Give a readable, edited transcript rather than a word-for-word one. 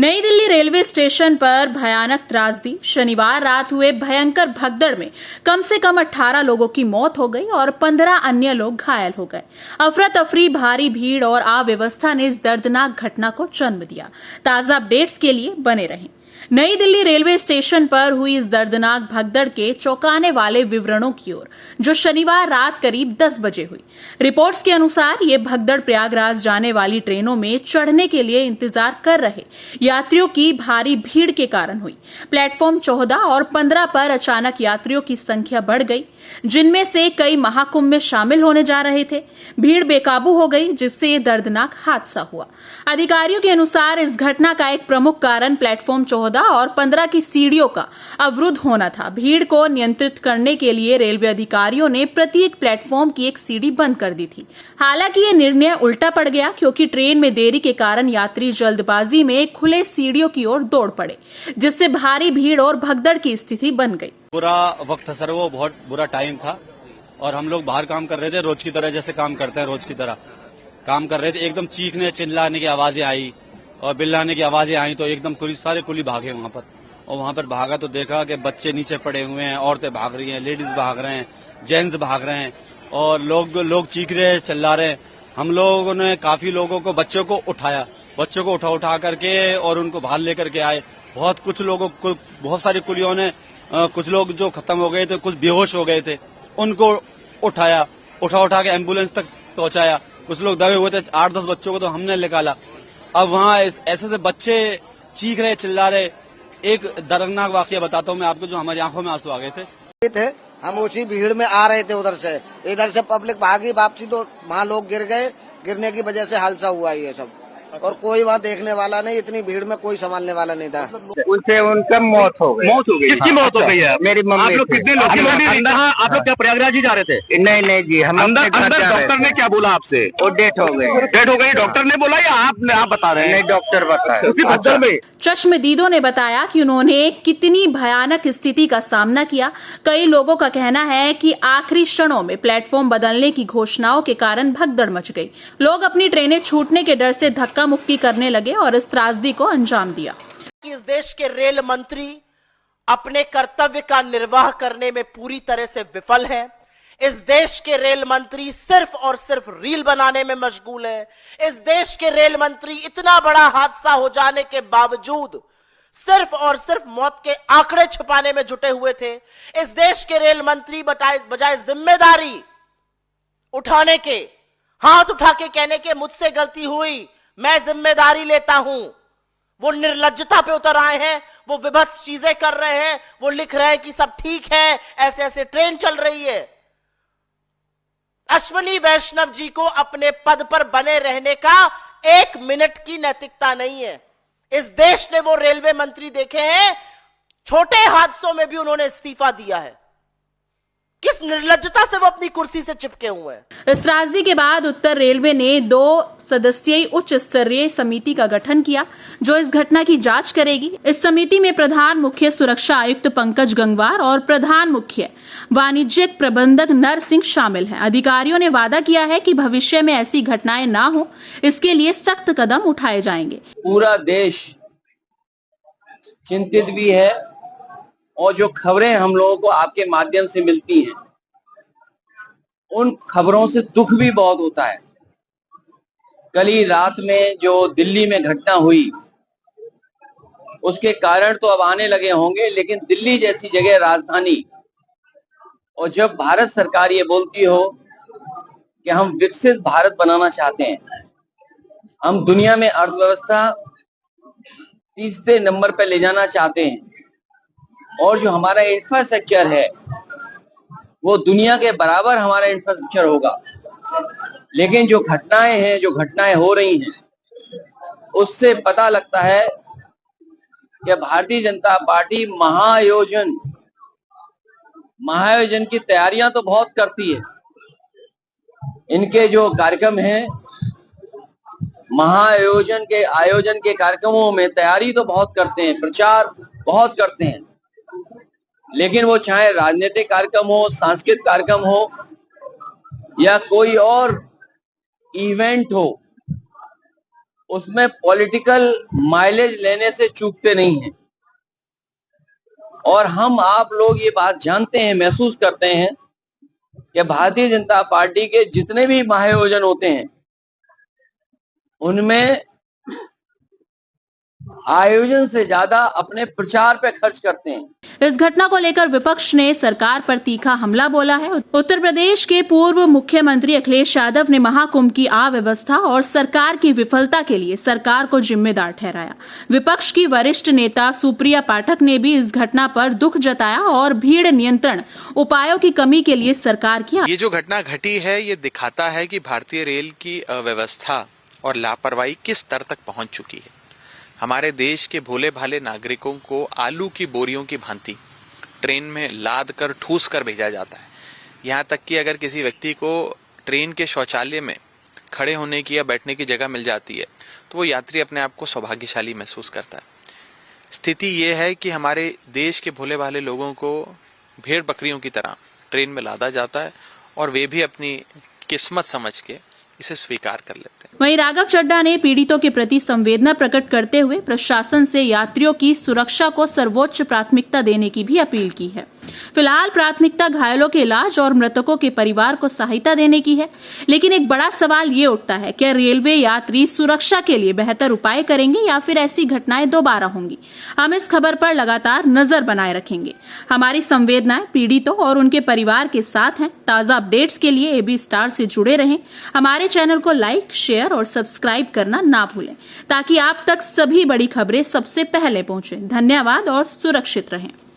नई Delhi railway station पर भयानक त्रासदी। शनिवार रात हुए भयंकर भगदड़ में कम से कम 18 लोगों की मौत हो गई और 15 अन्य लोग घायल हो गए। अफरा तफरी, भारी भीड़ और अव्यवस्था ने इस दर्दनाक घटना को जन्म दिया। ताजा अपडेट्स के लिए बने रहें। नई दिल्ली रेलवे स्टेशन पर हुई इस दर्दनाक भगदड़ के चौंकाने वाले विवरणों की ओर, जो शनिवार रात करीब 10 बजे हुई। रिपोर्ट्स के अनुसार ये भगदड़ प्रयागराज जाने वाली ट्रेनों में चढ़ने के लिए इंतजार कर रहे यात्रियों की भारी भीड़ के कारण हुई। प्लेटफॉर्म 14 और 15 पर अचानक यात्रियों की संख्या बढ़ गई, जिनमें से कई महाकुंभ में शामिल होने जा रहे थे। भीड़ बेकाबू हो गई, जिससे ये दर्दनाक हादसा हुआ। अधिकारियों के अनुसार इस घटना का एक प्रमुख कारण प्लेटफॉर्म 14 और 15 की सीढ़ियों का अवरुद्ध होना था। भीड़ को नियंत्रित करने के लिए रेलवे अधिकारियों ने प्रत्येक प्लेटफॉर्म की एक सीढ़ी बंद कर दी थी। हालांकि ये निर्णय उल्टा पड़ गया, क्योंकि ट्रेन में देरी के कारण यात्री जल्दबाजी में खुले सीढ़ियों की ओर दौड़ पड़े, जिससे भारी भीड़ और भगदड़ की स्थिति बन गई। बुरा वक्त था सर, वो बहुत बुरा टाइम था और हम लोग बाहर काम कर रहे थे, रोज की तरह जैसे काम करते हैं, रोज की तरह काम कर रहे थे। एकदम चीखने चिल्लाने की आवाजें आई और बिल्लाने की आवाजें आई, तो एकदम सारे कुली भागे वहां पर। और वहां पर भागा तो देखा कि बच्चे नीचे पड़े हुए हैं, औरतें भाग रही हैं, लेडीज भाग रहे हैं, जेंट्स भाग रहे हैं और लोग चीख रहे हैं, चिल्ला रहे हैं। हम लोगों ने काफी लोगों को, बच्चों को उठाया, बच्चों को उठा करके और उनको बाहर लेकर के आए। बहुत सारी कुलियों ने, कुछ लोग जो खत्म हो गए थे, कुछ बेहोश हो गए थे, उनको उठाया, उठा के एम्बुलेंस तक पहुंचाया। कुछ लोग दबे हुए थे, 8-10 बच्चों को तो हमने निकाला। अब वहाँ ऐसे बच्चे चीख रहे, चिल्ला रहे। एक दर्दनाक वाकया बताता हूँ मैं आपको, जो हमारी आंखों में आंसू आ गए थे। हम उसी भीड़ में आ रहे थे, इधर से पब्लिक भागी वापसी, तो वहाँ लोग गिर गए। गिरने की वजह से हादसा हुआ ये सब, और कोई वहाँ देखने वाला नहीं, इतनी भीड़ में कोई संभालने वाला नहीं था। उनसे उनका मौत हो गई। किसकी मौत हो गई है? मेरी मम्मी। आप लोग कितने लोग? आप लोग क्या प्रयागराज ही जा रहे थे? नहीं जी, हम अंदर डॉक्टर ने क्या बोला आपसे? वो डेथ हो गई। डॉक्टर ने बोला या आप बता रहे हैं? नहीं, डॉक्टर बताया। उसी भगदड़ में चश्मदीदों ने बताया कि उन्होंने कितनी भयानक स्थिति का सामना किया। कई लोगों का कहना है कि आखिरी क्षणों में प्लेटफॉर्म बदलने की घोषणाओं के कारण भगदड़ मच गई। लोग अपनी ट्रेनें छूटने के डर से धक्का मुक्की करने लगे और इस त्रासदी को अंजाम दिया। इस देश के रेल मंत्री अपने कर्तव्य का निर्वाह करने में पूरी तरह से विफल है। इस देश के रेल मंत्री सिर्फ और सिर्फ रील बनाने में मशगूल है। इस देश के रेल मंत्री इतना बड़ा हादसा हो जाने के बावजूद सिर्फ और सिर्फ मौत के आंकड़े छुपाने में जुटे हुए थे। इस देश के रेल मंत्री बजाय जिम्मेदारी उठाने के, हाथ उठा के कहने के मुझसे गलती हुई, मैं जिम्मेदारी लेता हूं, वो निर्लज्जता पे उतर आए हैं। वो विभत्स चीजें कर रहे हैं। वो लिख रहे हैं कि सब ठीक है, ऐसे ऐसे ट्रेन चल रही है। अश्विनी वैष्णव जी को अपने पद पर बने रहने का 1 मिनट की नैतिकता नहीं है। इस देश ने वो रेलवे मंत्री देखे हैं, छोटे हादसों में भी उन्होंने इस्तीफा दिया है। किस निर्लज्जता से वो अपनी कुर्सी से चिपके हुए हैं। इस त्रासदी के बाद उत्तर रेलवे ने 2 सदस्यीय उच्च स्तरीय समिति का गठन किया, जो इस घटना की जांच करेगी। इस समिति में प्रधान मुख्य सुरक्षा आयुक्त पंकज गंगवार और प्रधान मुख्य वाणिज्यिक प्रबंधक नर सिंह शामिल हैं। अधिकारियों ने वादा किया है कि भविष्य में ऐसी घटनाएं ना हो, इसके लिए सख्त कदम उठाए जाएंगे। पूरा देश चिंतित भी है और जो खबरें हम लोगों को आपके माध्यम से मिलती हैं, उन खबरों से दुख भी बहुत होता है। कल ही रात में जो दिल्ली में घटना हुई, उसके कारण तो अब आने लगे होंगे, लेकिन दिल्ली जैसी जगह, राजधानी, और जब भारत सरकार ये बोलती हो कि हम विकसित भारत बनाना चाहते हैं, हम दुनिया में अर्थव्यवस्था तीसरे नंबर पर ले जाना चाहते हैं, और जो हमारा इंफ्रास्ट्रक्चर है वो दुनिया के बराबर हमारा इंफ्रास्ट्रक्चर होगा, लेकिन जो घटनाएं हो रही हैं, उससे पता लगता है कि भारतीय जनता पार्टी महाआयोजन की तैयारियां तो बहुत करती है। इनके जो कार्यक्रम हैं, महाआयोजन के कार्यक्रमों में तैयारी तो बहुत करते हैं, प्रचार बहुत करते हैं, लेकिन वो चाहे राजनीतिक कार्यक्रम हो, सांस्कृतिक कार्यक्रम हो या कोई और इवेंट हो, उसमें पॉलिटिकल माइलेज लेने से चूकते नहीं हैं। और हम आप लोग ये बात जानते हैं, महसूस करते हैं कि भारतीय जनता पार्टी के जितने भी महाआयोजन होते हैं उनमें आयोजन से ज्यादा अपने प्रचार पे खर्च करते हैं। इस घटना को लेकर विपक्ष ने सरकार पर तीखा हमला बोला है। उत्तर प्रदेश के पूर्व मुख्यमंत्री अखिलेश यादव ने महाकुंभ की अव्यवस्था और सरकार की विफलता के लिए सरकार को जिम्मेदार ठहराया। विपक्ष की वरिष्ठ नेता सुप्रिया पाठक ने भी इस घटना पर दुख जताया और भीड़ नियंत्रण उपायों की कमी के लिए सरकार की ये जो घटना घटी है ये दिखाता है कि भारतीय रेल की अव्यवस्था और लापरवाही किस स्तर तक पहुंच चुकी है। हमारे देश के भोले भाले नागरिकों को आलू की बोरियों की भांति ट्रेन में लाद कर ठूस कर भेजा जाता है। यहाँ तक कि अगर किसी व्यक्ति को ट्रेन के शौचालय में खड़े होने की या बैठने की जगह मिल जाती है तो वो यात्री अपने आप को सौभाग्यशाली महसूस करता है। स्थिति ये है कि हमारे देश के भोले भाले लोगों को भेड़ बकरियों की तरह ट्रेन में लादा जाता है और वे भी अपनी किस्मत समझ के इसे स्वीकार कर लेते हैं। वहीं राघव चड्ढा ने पीड़ितों के प्रति संवेदना प्रकट करते हुए प्रशासन से यात्रियों की सुरक्षा को सर्वोच्च प्राथमिकता देने की भी अपील की है। फिलहाल प्राथमिकता घायलों के इलाज और मृतकों के परिवार को सहायता देने की है, लेकिन एक बड़ा सवाल ये उठता है कि रेलवे यात्री सुरक्षा के लिए बेहतर उपाय करेंगे या फिर ऐसी घटनाएं दोबारा होंगी। हम इस खबर पर लगातार नजर बनाए रखेंगे। हमारी संवेदनाएं पीड़ितों और उनके परिवार के साथ हैं। ताजा अपडेट्स के लिए AB स्टार से जुड़े रहें। हमारे चैनल को लाइक, शेयर और सब्सक्राइब करना ना भूलें ताकि आप तक सभी बड़ी खबरें सबसे पहले पहुंचे। धन्यवाद और सुरक्षित रहें।